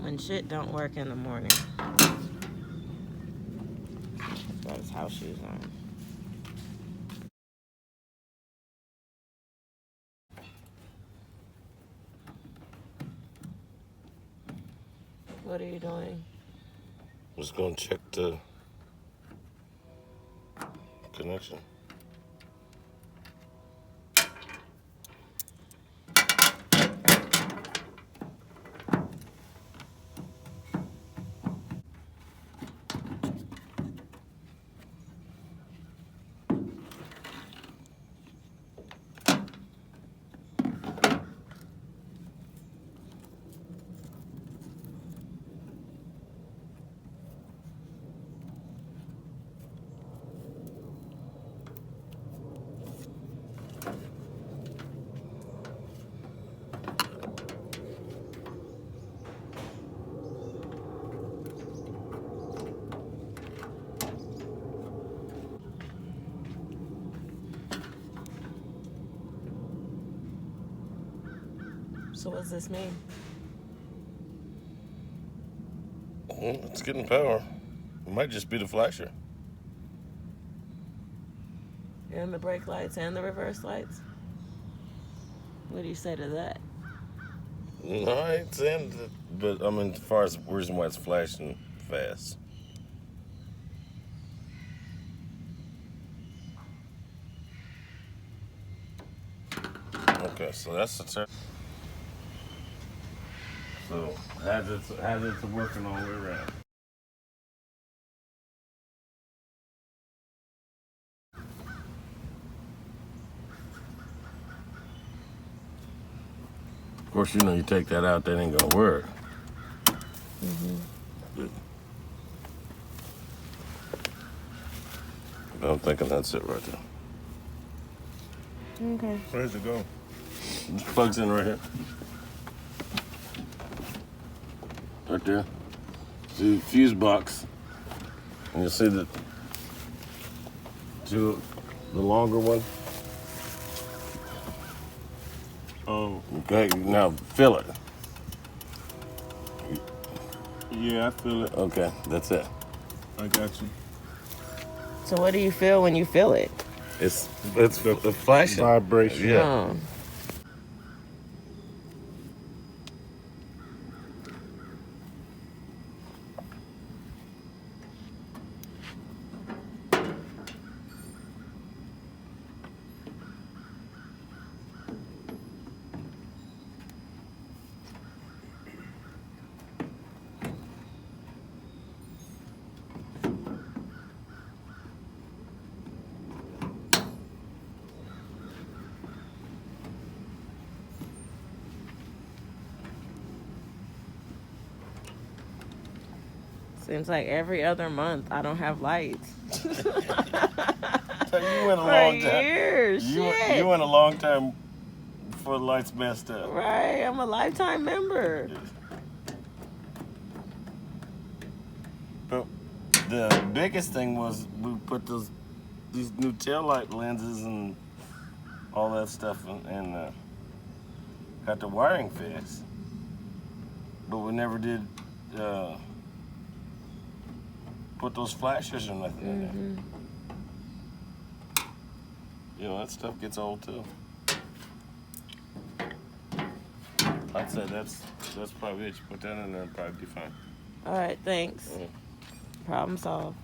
When shit don't work in the morning. He's got his house shoes on. What are you doing? Just gonna check the connection. So what does this mean? It's getting power. It might just be the flasher. And the brake lights and the reverse lights? What do you say to that? No, I ain't saying that, but I mean, as far as the reason why it's flashing fast. Okay, so that's the turn. So hazards are working all the way around. Of course, you know, you take that out, that ain't gonna work. But I'm thinking that's it right there. Okay. Where's it go? It plugs in right here. Right there. See the fuse box. And you'll see the longer one. Oh, Okay, now fill it. yeah, I feel it. Okay, that's it. I got you. So what do you feel when you feel it? It's the flashing. Vibration. Yeah. Oh. Seems like every other month I don't have lights. You went a For long time. years. You Shit. went a long time before the lights messed up. Right, I'm a lifetime member. But the biggest thing was we put these new taillight lenses and all that stuff and got the wiring fixed. But we never did put those flashers or nothing in there. You know, that stuff gets old too. I'd say that's probably it. You put that in there and probably be fine. All right, thanks. Yeah. Problem solved.